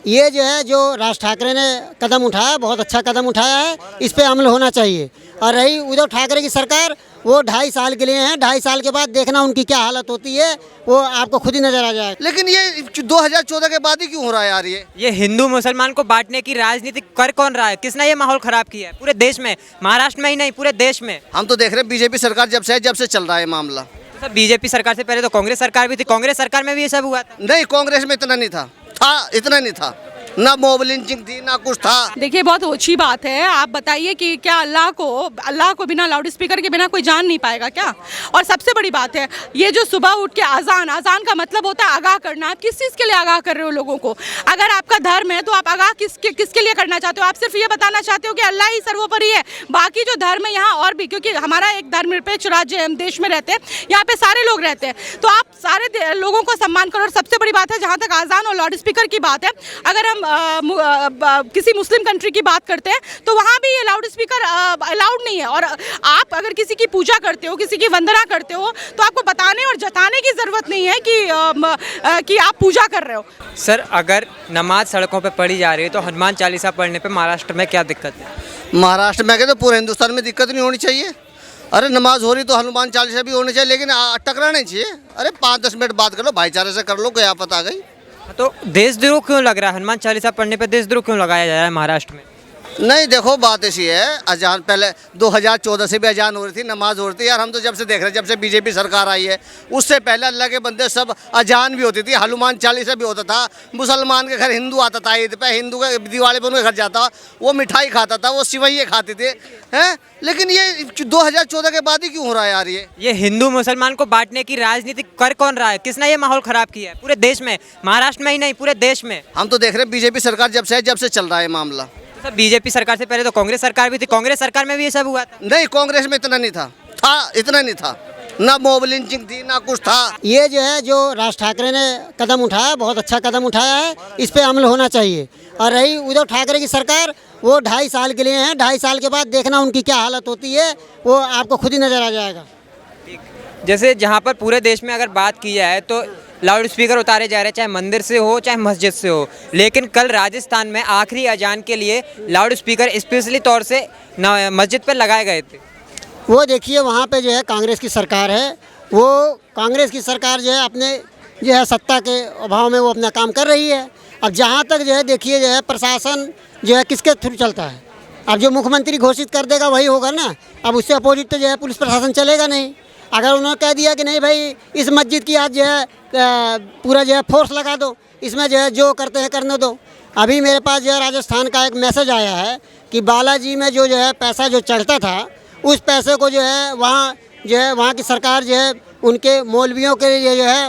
ये जो है जो राज ठाकरे ने कदम उठाया बहुत अच्छा कदम उठाया है, इस पे अमल होना चाहिए। और रही उद्धव ठाकरे की सरकार, वो 2.5 साल के लिए हैं, 2.5 साल के बाद देखना उनकी क्या हालत होती है, वो आपको खुद ही नजर आ जाएगा। लेकिन ये 2014 के बाद ही क्यों हो रहा है यार? ये हिंदू मुसलमान को बांटने की राजनीति कर कौन रहा है? किसने ये माहौल खराब किया है पूरे देश में, महाराष्ट्र में ही नहीं पूरे देश में। हम तो देख रहे हैं बीजेपी सरकार जब से चल रहा है मामला। तो सब बीजेपी सरकार से पहले तो कांग्रेस सरकार भी थी, कांग्रेस सरकार में भी ये सब हुआ था। नहीं, कांग्रेस में इतना नहीं था, इतना नहीं था, ना मॉब लिंचिंग थी ना कुछ था। देखिए बहुत अच्छी बात है। आप बताइए कि क्या अल्लाह को बिना लाउड स्पीकर के बिना कोई जान नहीं पाएगा क्या? और सबसे बड़ी बात है ये जो सुबह उठ के अजान का मतलब होता है आगाह करना। आप किस चीज़ के लिए आगाह कर रहे हो लोगों को? अगर आपका धर्म है तो आप आगाह किसके लिए करना चाहते हो? आप सिर्फ ये बताना चाहते हो कि अल्लाह ही सर्वोपरि है, बाकी जो धर्म है यहाँ और भी, क्योंकि हमारा एक धर्मनिरपेक्ष राज्य हम देश में रहते हैं, यहाँ पे सारे लोग रहते हैं, तो आप सारे लोगों को सम्मान करो। और सबसे बड़ी बात है जहाँ तक अजान और लाउड स्पीकर की बात है, अगर हम किसी मुस्लिम कंट्री की बात करते हैं तो वहाँ भी ये लाउड स्पीकर अलाउड नहीं है। और आप अगर किसी की पूजा करते हो, किसी की वंदना करते हो, तो आपको बताने और जताने की ज़रूरत नहीं है कि आप पूजा कर रहे हो। सर अगर नमाज सड़कों पे पढ़ी जा रही है तो हनुमान चालीसा पढ़ने पे महाराष्ट्र में क्या दिक्कत है? महाराष्ट्र में कहते पूरे हिंदुस्तान में दिक्कत नहीं होनी चाहिए। अरे नमाज हो रही तो हनुमान चालीसा भी होनी चाहिए, लेकिन टकराना नहीं चाहिए। अरे 5-10 मिनट बात कर लो, भाईचारे से कर लो, कोई आफत आ गई। तो देशद्रोह क्यों लग रहा है? हनुमान चालीसा पढ़ने पे देशद्रोह क्यों लगाया जा रहा है महाराष्ट्र में? नहीं देखो, बात ऐसी है, अजान पहले 2014 से भी अजान हो रही थी, नमाज हो रही थी यार। हम तो जब से देख रहे हैं, जब से बीजेपी सरकार आई है, उससे पहले अल्लाह के बंदे सब अजान भी होती थी, हनुमान चालीसा भी होता था। मुसलमान के घर हिंदू आता था ईद पे, हिंदू के दिवाली पर उनके घर जाता, वो मिठाई खाता था, वो सिवैये खाते थे, हैं। लेकिन ये 2014 के बाद ही क्यों हो रहा है यार? ये हिंदू मुसलमान को बांटने की राजनीति कर कौन रहा है? किसने ये माहौल खराब किया है पूरे देश में, महाराष्ट्र में ही नहीं पूरे देश में? हम तो देख रहे हैं बीजेपी सरकार जब से चल रहा है मामला। तो सब बीजेपी सरकार से पहले तो कांग्रेस सरकार भी थी, कांग्रेस सरकार में भी ये सब हुआ था। नहीं, कांग्रेस में इतना नहीं था, इतना नहीं था, ना मॉब लिंचिंग थी ना कुछ था। ये जो है जो राज ठाकरे ने कदम उठाया बहुत अच्छा कदम उठाया है, इस पे अमल होना चाहिए। और रही उद्धव ठाकरे की सरकार, वो 2.5 साल के लिए हैं, 2.5 साल के बाद देखना उनकी क्या हालत होती है, वो आपको खुद ही नजर आ जाएगा। जैसे जहाँ पर पूरे देश में अगर बात की जाए तो लाउड स्पीकर उतारे जा रहे हैं, चाहे मंदिर से हो चाहे मस्जिद से हो, लेकिन कल राजस्थान में आखिरी अजान के लिए लाउड स्पीकर स्पेशली तौर से मस्जिद पर लगाए गए थे। वो देखिए वहाँ पे जो है कांग्रेस की सरकार है, वो कांग्रेस की सरकार जो है अपने जो है सत्ता के अभाव में वो अपना काम कर रही है। अब जहाँ तक जो है देखिए जो है प्रशासन जो है किसके थ्रू चलता है, अब जो मुख्यमंत्री घोषित कर देगा वही होगा ना। अब उससे अपोजिट तो जो है पुलिस प्रशासन चलेगा नहीं। अगर उन्होंने कह दिया कि नहीं भाई इस मस्जिद की आज जो है पूरा जो है फोर्स लगा दो, इसमें जो है जो करते हैं करने दो। अभी मेरे पास जो है राजस्थान का एक मैसेज आया है कि बालाजी में जो है पैसा जो चढ़ता था, उस पैसे को जो है वहाँ की सरकार जो है उनके मौलवियों के लिए जो है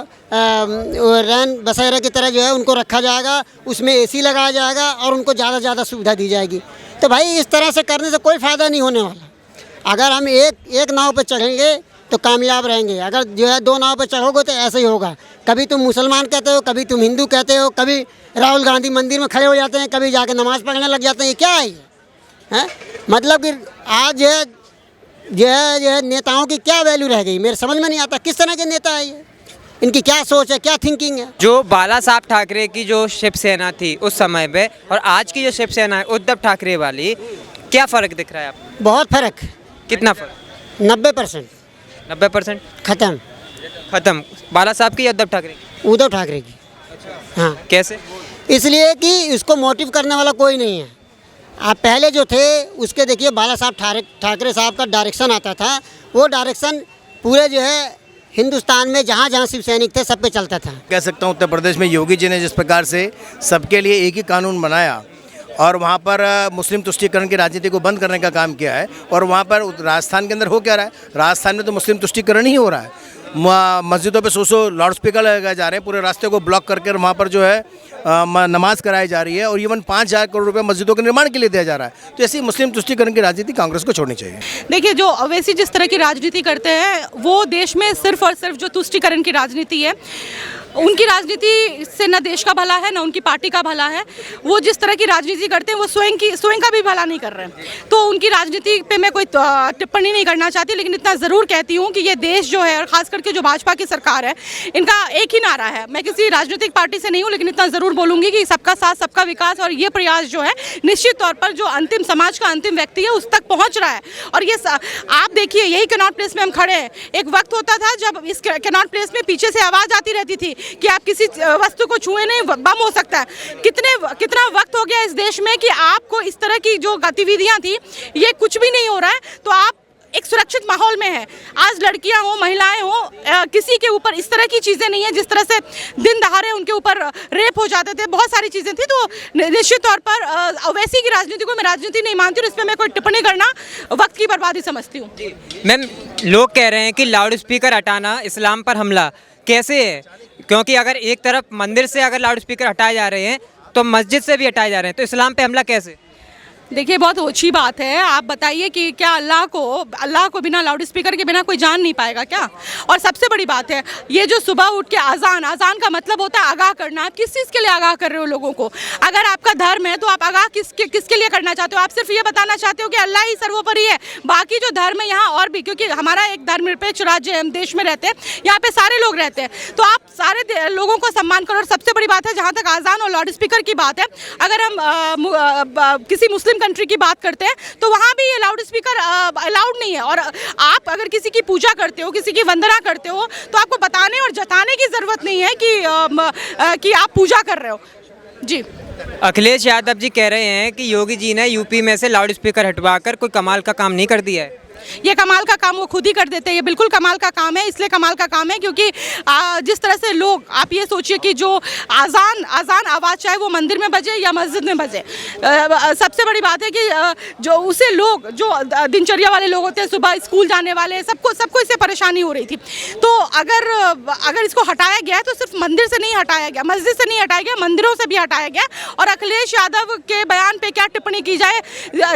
रैन बसेरा की तरह जो है उनको रखा जाएगा, उसमें एसी लगाया जाएगा और उनको ज़्यादा से ज़्यादा सुविधा दी जाएगी। तो भाई इस तरह से करने से कोई फ़ायदा नहीं होने वाला। अगर हम एक नाव पर चढ़ेंगे तो कामयाब रहेंगे, अगर जो है 2 नाव पर चढ़ोगे तो ऐसे ही होगा। कभी तुम मुसलमान कहते हो, कभी तुम हिंदू कहते हो, कभी राहुल गांधी मंदिर में खड़े हो जाते हैं, कभी जाके नमाज़ पढ़ने लग जाते हैं। ये क्या है ये? हैं मतलब कि आज जो है नेताओं की क्या वैल्यू रह गई? मेरे समझ में नहीं आता किस तरह के नेता है ये, इनकी क्या सोच है, क्या थिंकिंग है। जो बाला साहब ठाकरे की जो शिवसेना थी उस समय पे और आज की जो शिवसेना है उद्धव ठाकरे वाली, क्या फ़र्क दिख रहा है आपको? बहुत फ़र्क। कितना फ़र्क? 90%। 90% खत्म। बाला साहब की या उद्धव ठाकरे की? उद्धव ठाकरे की। हाँ। कैसे? इसलिए कि उसको मोटिव करने वाला कोई नहीं है। आप पहले जो थे उसके देखिए बाला साहब ठाकरे साहब का डायरेक्शन आता था, वो डायरेक्शन पूरे जो है हिंदुस्तान में जहाँ जहाँ शिव सैनिक थे सब पे चलता था। कह सकता हूँ उत्तर प्रदेश में योगी जी ने जिस प्रकार से सबके लिए एक ही कानून बनाया और वहाँ पर मुस्लिम तुष्टीकरण की राजनीति को बंद करने का काम किया है, और वहाँ पर राजस्थान के अंदर हो क्या रहा है? राजस्थान में तो मुस्लिम तुष्टीकरण ही हो रहा है। मस्जिदों पे 100 लाउड स्पीकर लगाए जा रहे हैं, पूरे रास्ते को ब्लॉक करके वहाँ पर जो है नमाज कराई जा रही है, और इवन 5,000 करोड़ रुपए मस्जिदों के निर्माण के लिए दिया जा रहा है। तो ऐसी मुस्लिम तुष्टीकरण की राजनीति कांग्रेस को छोड़नी चाहिए। देखिए जो अवैसी जिस तरह की राजनीति करते हैं वो देश में सिर्फ और सिर्फ जो तुष्टीकरण की राजनीति है उनकी राजनीति से न देश का भला है न उनकी पार्टी का भला है। वो जिस तरह की राजनीति करते हैं वो स्वयं का भी भला नहीं कर रहे हैं। तो उनकी राजनीति पे मैं कोई टिप्पणी नहीं करना चाहती, लेकिन इतना ज़रूर कहती हूँ कि ये देश जो है और ख़ास करके जो भाजपा की सरकार है, इनका एक ही नारा है। मैं किसी राजनीतिक पार्टी से नहीं हूँ, लेकिन इतना ज़रूर बोलूँगी कि सबका साथ सबका विकास, और ये प्रयास जो है निश्चित तौर पर जो अंतिम समाज का अंतिम व्यक्ति है उस तक पहुँच रहा है। और ये आप देखिए, यही कनॉट प्लेस में हम खड़े हैं। एक वक्त होता था जब इस कनॉट प्लेस में पीछे से आवाज़ आती रहती थी कि आप किसी वस्तु को छुए नहीं, बम हो सकता है। कितना वक्त हो गया इस देश में कि आपको इस तरह की जो गतिविधियां थी, ये कुछ भी नहीं हो रहा है, तो आप एक सुरक्षित माहौल में है। आज लड़कियां हो, महिलाएं हो, किसी के ऊपर इस तरह की चीज़ें नहीं है। जिस तरह से दिन दहाड़े उनके ऊपर रेप हो जाते थे, बहुत सारी चीज़ें थी। तो निश्चित तौर पर ओवैसी की राजनीति को मैं राजनीति नहीं मानती और इस पर मैं कोई टिप्पणी करना वक्त की बर्बादी समझती हूँ। मैम, लोग कह रहे हैं कि लाउड स्पीकर हटाना इस्लाम पर हमला कैसे है? क्योंकि अगर एक तरफ मंदिर से अगर लाउड स्पीकर हटाए जा रहे हैं तो मस्जिद से भी हटाए जा रहे हैं, तो इस्लाम पे हमला कैसे? देखिए, बहुत अच्छी बात है। आप बताइए कि क्या अल्लाह को बिना लाउड स्पीकर के बिना कोई जान नहीं पाएगा क्या? और सबसे बड़ी बात है, ये जो सुबह उठ के अजान का मतलब होता है आगाह करना। आप किस चीज़ के लिए आगाह कर रहे हो लोगों को? अगर आपका धर्म है तो आप आगाह किसके लिए करना चाहते हो? आप सिर्फ ये बताना चाहते हो कि अल्लाह ही सर्वोपरि है, बाकी जो धर्म है यहाँ और भी, क्योंकि हमारा एक धर्मनिरपेक्ष राज्य है, हम देश में रहते हैं, यहाँ पे सारे लोग रहते हैं, तो आप सारे लोगों को सम्मान करो। और सबसे बड़ी बात है, जहाँ तक अजान और लाउड स्पीकर की बात है, अगर हम किसी मुस्लिम कंट्री की बात करते हैं तो वहाँ भी ये लाउड स्पीकर अलाउड नहीं है। और आप अगर किसी की पूजा करते हो, किसी की वंदना करते हो, तो आपको बताने और जताने की ज़रूरत नहीं है कि आप पूजा कर रहे हो। जी, अखिलेश यादव जी कह रहे हैं कि योगी जी ने यूपी में से लाउड स्पीकर हटवाकर कोई कमाल का काम नहीं कर दिया है। ये कमाल का काम वो खुद ही कर देते हैं। ये बिल्कुल कमाल का काम है। इसलिए कमाल का काम है क्योंकि जिस तरह से लोग, आप ये सोचिए कि जो अजान आवाज़ चाहे वो मंदिर में बजे या मस्जिद में बजे, सबसे बड़ी बात है कि जो उसे लोग, जो दिनचर्या वाले लोग होते हैं, सुबह स्कूल जाने वाले, सबको इससे परेशानी हो रही थी। तो अगर इसको हटाया गया है तो सिर्फ मंदिर से नहीं हटाया गया, मस्जिद से नहीं हटाया गया, मंदिरों से भी हटाया गया। और अखिलेश यादव के बयान पे क्या टिप्पणी की जाए?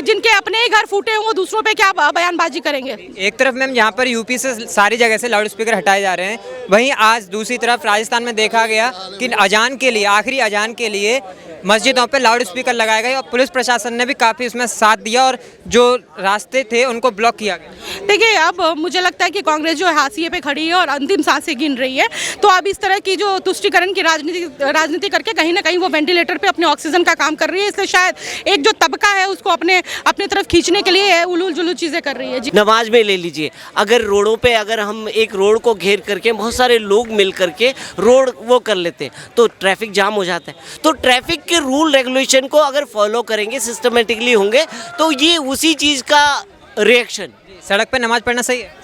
जिनके अपने ही घर फूटे हों वो दूसरों पे क्या बयानबाजी करेंगे? एक तरफ मैम यहाँ पर यूपी से सारी जगह से लाउड स्पीकर हटाए जा रहे हैं, वहीं आज दूसरी तरफ राजस्थान में देखा गया कि अजान के लिए, आखिरी अजान के लिए मस्जिदों पे लाउड स्पीकर लगाए गए और पुलिस प्रशासन ने भी काफ़ी उसमें साथ दिया और जो रास्ते थे उनको ब्लॉक किया गया। देखिए, अब मुझे लगता है कि कांग्रेस जो हाशिए पे खड़ी है और अंतिम सांसें गिन रही है, तो अब इस तरह की जो तुष्टीकरण की राजनीति करके कहीं ना कहीं वो वेंटिलेटर पे अपने ऑक्सीजन का काम कर रही है। इसलिए शायद एक जो तबका है उसको अपने तरफ खींचने के लिए उलूल जुलूल चीज़ें कर रही है। जी, नमाज में ले लीजिए, अगर रोडों पे अगर हम एक रोड को घेर करके बहुत सारे लोग मिल करके रोड वो कर लेते हैं तो ट्रैफिक जाम हो जाता है। तो ट्रैफिक के रूल रेगुलेशन को अगर फॉलो करेंगे, सिस्टमेटिकली होंगे, तो ये उसी चीज़ का रिएक्शन। सड़क पे नमाज पढ़ना सही है?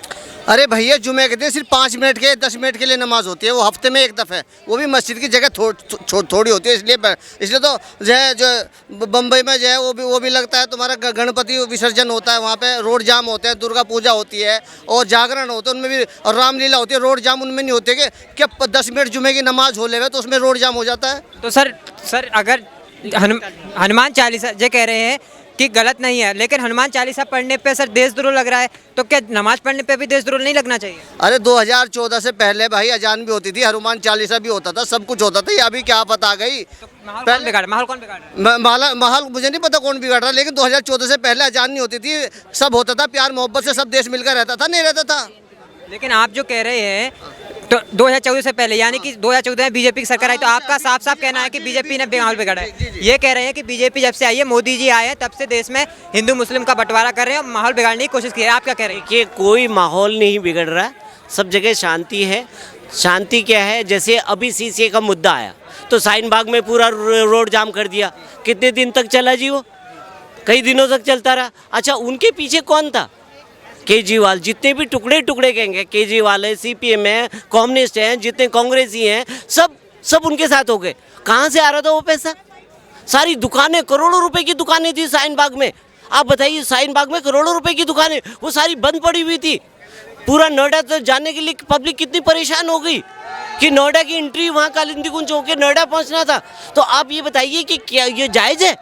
अरे भैया, जुमे के दिन सिर्फ 5 मिनट के 10 मिनट के लिए नमाज होती है, वो हफ्ते में एक दफ़े, वो भी मस्जिद की जगह थोड़ी होती है। इसलिए तो जो है, जो बम्बई में जो है वो भी लगता है तुम्हारा गणपति विसर्जन होता है, वहाँ पे रोड जाम होते हैं, दुर्गा पूजा होती है और जागरण होते हैं, उनमें भी, और रामलीला होती है, रोड जाम उनमें नहीं होते कि क्या 10 मिनट जुमे की नमाज हो ले तो उसमें रोड जाम हो जाता है। तो सर अगर हनुमान चालीसा जो कह रहे हैं कि गलत नहीं है, लेकिन हनुमान चालीसा पढ़ने पे सर देशद्रोह लग रहा है, तो क्या नमाज पढ़ने पे भी देशद्रोह नहीं लगना चाहिए? अरे 2014 से पहले भाई अजान भी होती थी, हनुमान चालीसा भी होता था, सब कुछ होता था। ये अभी क्या पता गई? तो माहौल कौन बिगाड़ा? माहौल मुझे नहीं पता कौन बिगाड़ रहा, लेकिन 2014 से पहले अजान नहीं होती थी, सब होता था, प्यार मोहब्बत से सब देश मिलकर रहता था, नहीं रहता था। लेकिन आप जो कह रहे हैं तो 2014 से पहले, यानी कि 2014 में बीजेपी की सरकार आई, तो आपका साफ साफ कहना है कि बीजेपी ने माहौल बिगाड़ा है। ये कह रहे हैं कि बीजेपी जब से आई है, मोदी जी आए हैं, तब से देश में हिंदू मुस्लिम का बंटवारा कर रहे हैं और माहौल बिगाड़ने की कोशिश की है। आप क्या कह रहे हैं? कि कोई माहौल नहीं बिगड़ रहा, सब जगह शांति है। शांति क्या है, जैसे अभी सीसीए का मुद्दा आया तो शाहीन बाग में पूरा रोड जाम कर दिया। कितने दिन तक चला जी? वो कई दिनों तक चलता रहा। अच्छा, उनके पीछे कौन था? केजरीवाल। जितने भी टुकड़े कहेंगे, केजरीवाल है, सीपीएम है, कम्युनिस्ट हैं, जितने कांग्रेसी हैं, सब उनके साथ हो गए। कहाँ से आ रहा था वो पैसा? सारी दुकानें, करोड़ों रुपए की दुकानें थी शाहीन बाग में। आप बताइए, शाहीन बाग में करोड़ों रुपए की दुकानें, वो सारी बंद पड़ी हुई थी। पूरा नोएडा तक जाने के लिए पब्लिक कितनी परेशान हो गई कि नोएडा की एंट्री वहाँ कालिंदी कुंज होकर नोएडा पहुँचना था। तो आप ये बताइए कि क्या ये जायज़ है?